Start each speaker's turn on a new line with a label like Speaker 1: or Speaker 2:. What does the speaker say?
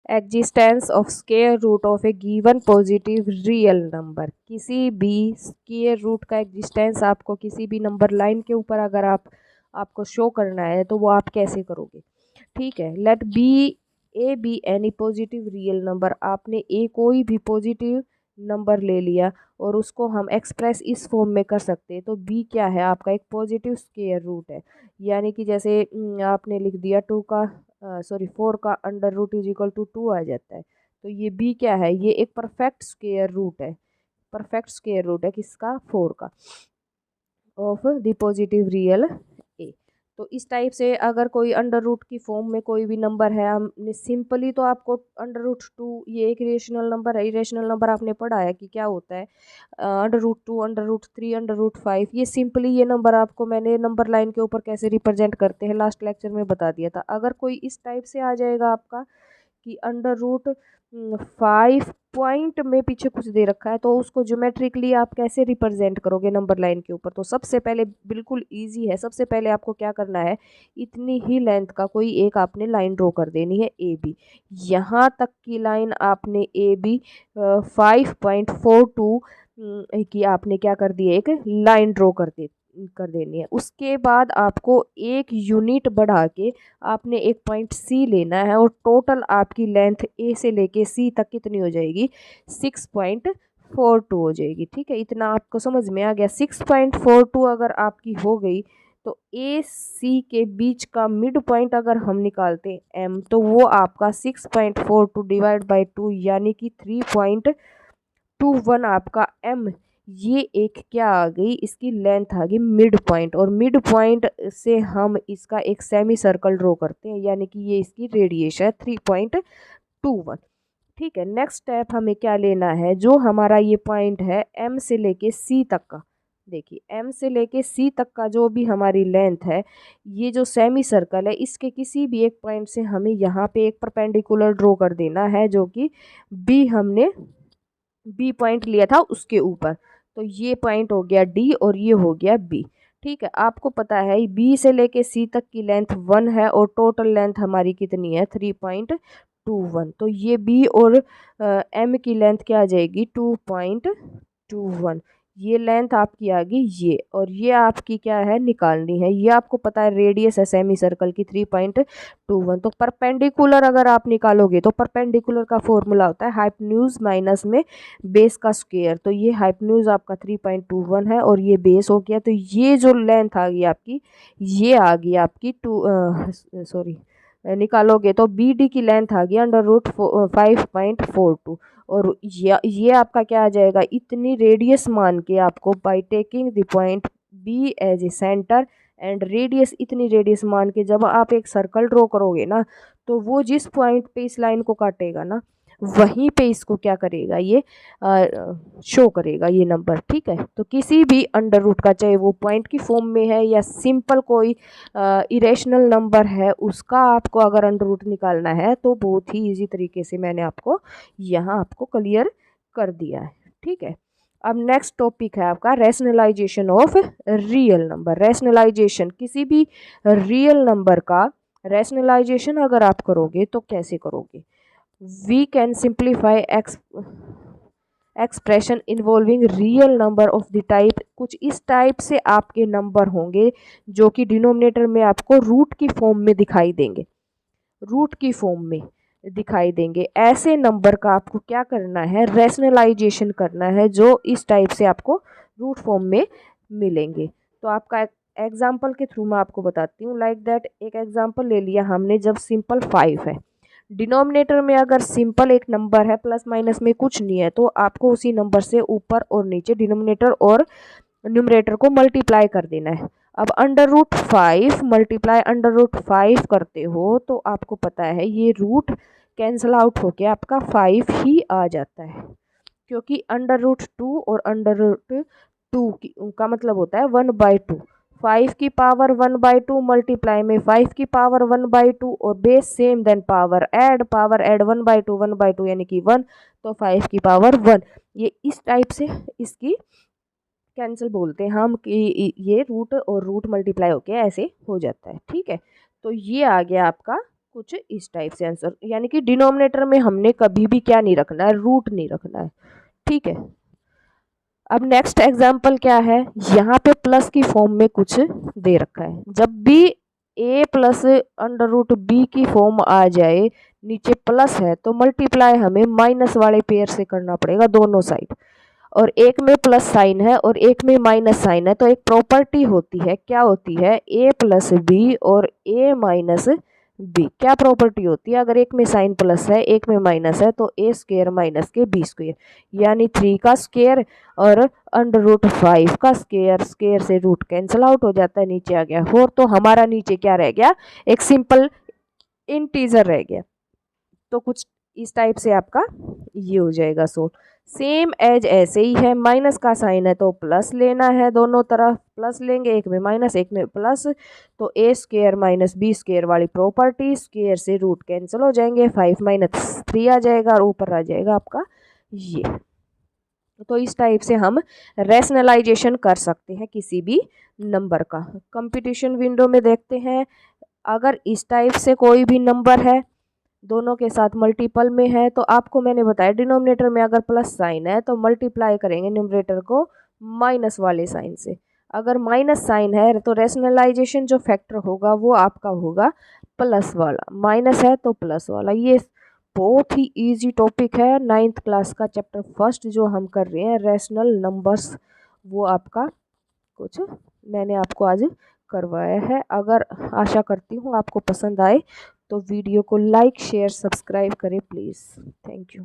Speaker 1: Existence of square root of a given positive real number. किसी भी square root का existence आपको किसी भी नंबर लाइन के ऊपर अगर आपको शो करना है तो वो आप कैसे करोगे। ठीक है, let b a b any positive real number. आपने ए कोई भी पॉजिटिव नंबर ले लिया और उसको हम एक्सप्रेस इस फॉर्म में कर सकते हैं। तो बी क्या है, आपका एक पॉजिटिव स्क्वायर रूट है। यानी कि जैसे आपने लिख दिया 4 का under root is equal to 2 आ जाता है। तो ये बी क्या है, ये एक परफेक्ट स्क्वायर रूट है। परफेक्ट स्क्वायर रूट है किसका, 4 का, of the positive real a. तो इस टाइप से अगर कोई अंडर रूट की फॉर्म में कोई भी नंबर है, हमने सिंपली तो आपको अंडर रूट 2 ये एक रेशनल नंबर है। इरेशनल नंबर आपने पढ़ा है कि क्या होता है, under root 2, under root 3, under root 5। ये सिंपली ये नंबर आपको मैंने नंबर लाइन के ऊपर कैसे रिप्रेजेंट करते हैं लास्ट लेक्चर में बता दिया था। अगर कोई इस टाइप से आ जाएगा आपका कि अंडर रूट 5 पॉइंट में पीछे कुछ दे रखा है, तो उसको ज्योमेट्रिकली आप कैसे रिप्रेजेंट करोगे नंबर लाइन के ऊपर। तो सबसे पहले बिल्कुल इजी है, सबसे पहले आपको क्या करना है, इतनी ही लेंथ का कोई एक आपने लाइन ड्रॉ कर देनी है ए बी। यहाँ तक की लाइन आपने ए बी 5.42 की आपने क्या कर दी, एक लाइन ड्रॉ कर देनी है। उसके बाद आपको एक यूनिट बढ़ा के आपने एक पॉइंट सी लेना है और टोटल आपकी लेंथ ए से लेके सी तक कितनी हो जाएगी, 6.42 हो जाएगी। ठीक है, इतना आपको समझ में आ गया। 6.42 अगर आपकी हो गई तो ए सी के बीच का मिड पॉइंट अगर हम निकालते हैं एम, तो वो आपका 6.42 डिवाइड बाई 2 यानी कि 3.21 आपका एम। ये एक क्या आ गई, इसकी लेंथ आ गई मिड पॉइंट। और मिड पॉइंट से हम इसका एक सेमी सर्कल ड्रॉ करते हैं, यानी कि ये इसकी रेडियस है 3.21। ठीक है, नेक्स्ट स्टेप हमें क्या लेना है, जो हमारा ये पॉइंट है एम से लेके सी तक का। देखिए, एम से लेके सी तक का जो भी हमारी लेंथ है, ये जो सेमी सर्कल है, इसके किसी भी एक पॉइंट से हमें यहाँ पे एक परपेंडिकुलर ड्रॉ कर देना है, जो कि बी हमने बी पॉइंट लिया था उसके ऊपर। तो ये पॉइंट हो गया डी और ये हो गया बी। ठीक है, आपको पता है बी से लेके सी तक की लेंथ 1 है और टोटल लेंथ हमारी कितनी है, 3.21। तो ये बी और एम की लेंथ क्या आ जाएगी, 2.21। ये लेंथ आपकी आ गई ये, और ये आपकी क्या है, निकालनी है। ये आपको पता है रेडियस है सेमी सर्कल की 3.21। तो परपेंडिकुलर अगर आप निकालोगे तो परपेंडिकुलर का फॉर्मूला होता है हाइपोटेन्यूज माइनस में बेस का स्क्वायर। तो ये हाइपोटेन्यूज आपका 3.21 है और ये बेस हो गया। तो ये जो लेंथ आ गई आपकी, ये आ गई आपकी निकालोगे तो बी डी की लेंथ आ गई अंडर रूट 5.42। और ये आपका क्या आ जाएगा, इतनी रेडियस मान के आपको by taking the point b as a centre and radius, इतनी रेडियस मान के जब आप एक सर्कल ड्रॉ करोगे ना, तो वो जिस पॉइंट पे इस लाइन को काटेगा ना, वहीं पे इसको क्या करेगा, ये शो करेगा ये नंबर। ठीक है, तो किसी भी अंडर रूट का, चाहे वो पॉइंट की फॉर्म में है या सिंपल कोई इरेशनल नंबर है, उसका आपको अगर अंडर रूट निकालना है तो बहुत ही इजी तरीके से मैंने आपको यहाँ आपको क्लियर कर दिया है। ठीक है, अब नेक्स्ट टॉपिक है आपका rationalisation of real number. Rationalisation, किसी भी रियल नंबर का रैशनलाइजेशन अगर आप करोगे तो कैसे करोगे, we can simplify expression involving real number of the type. कुछ इस टाइप से आपके नंबर होंगे जो कि डिनोमिनेटर में आपको रूट की फॉर्म में दिखाई देंगे, रूट की फॉर्म में दिखाई देंगे। ऐसे नंबर का आपको क्या करना है, रैशनलाइजेशन करना है, जो इस टाइप से आपको रूट फॉर्म में मिलेंगे। तो आपका एग्जाम्पल के थ्रू मैं आपको बताती हूँ। लाइक दैट, एक एग्जाम्पल ले लिया हमने, जब सिंपल 5 है, डिनोमिनेटर में अगर सिंपल एक नंबर है, प्लस माइनस में कुछ नहीं है, तो आपको उसी नंबर से ऊपर और नीचे डिनोमिनेटर और न्यूमरेटर को मल्टीप्लाई कर देना है। अब under root 5 multiply under root 5 करते हो तो आपको पता है ये रूट कैंसल आउट होके आपका 5 ही आ जाता है, क्योंकि अंडर रूट 2 और अंडर रूट 2 का मतलब होता है 1/2। 5 की पावर 1/2 मल्टीप्लाई में 5 की पावर 1/2 और base same, then power add 1/2 यानी कि 1, तो 5 की पावर 1। ये इस टाइप से इसकी कैंसिल बोलते हैं हम, कि ये रूट और रूट मल्टीप्लाई होके ऐसे हो जाता है। ठीक है, तो ये आ गया आपका कुछ इस टाइप से आंसर, यानी कि डिनोमिनेटर में हमने कभी भी क्या नहीं रखना है, रूट नहीं रखना है। ठीक है, अब नेक्स्ट एग्जाम्पल क्या है, यहाँ पे प्लस की फॉर्म में कुछ दे रखा है। जब भी a plus under root b की फॉर्म आ जाए, नीचे प्लस है, तो मल्टीप्लाई हमें माइनस वाले पेयर से करना पड़ेगा दोनों साइड। और एक में प्लस साइन है और एक में माइनस साइन है, तो एक प्रॉपर्टी होती है, क्या होती है, a प्लस बी और a माइनस बी। क्या प्रॉपर्टी होती है, अगर एक में साइन प्लस है एक में माइनस है, तो a स्क्वायर माइनस के b स्क्वायर, यानी 3 का स्क्वायर और अंडर रूट 5 का स्क्वायर, स्क्वायर से रूट कैंसिल आउट हो जाता है, नीचे आ गया 4। तो हमारा नीचे क्या रह गया, एक सिंपल इंटीजर रह गया। तो कुछ इस टाइप से आपका ये हो जाएगा सोल्व। सेम एज ऐसे ही है, माइनस का साइन है तो प्लस लेना है, दोनों तरफ प्लस लेंगे, एक में माइनस एक में प्लस, तो a square minus b square वाली प्रॉपर्टी, स्क्वायर से रूट कैंसिल हो जाएंगे, 5 माइनस 3 आ जाएगा और ऊपर आ जाएगा आपका ये। तो इस टाइप से हम रैशनलाइजेशन कर सकते हैं किसी भी नंबर का। कंप्यूटेशन विंडो में देखते हैं, अगर इस टाइप से कोई भी नंबर है, दोनों के साथ मल्टीपल में है, तो आपको मैंने बताया डिनोमिनेटर में अगर प्लस साइन है तो मल्टीप्लाई करेंगे न्यूमरेटर को माइनस वाले साइन से। अगर माइनस साइन है तो रैशनलाइजेशन जो फैक्टर होगा वो आपका होगा प्लस वाला, माइनस है तो प्लस वाला। ये बहुत ही इजी टॉपिक है, 9th क्लास का चैप्टर फर्स्ट जो हम कर रहे हैं रैशनल नंबर्स, वो आपका कुछ मैंने आपको आज करवाया है। अगर आशा करती हूँ आपको पसंद आए तो वीडियो को लाइक शेयर सब्सक्राइब करें प्लीज़। Thank you.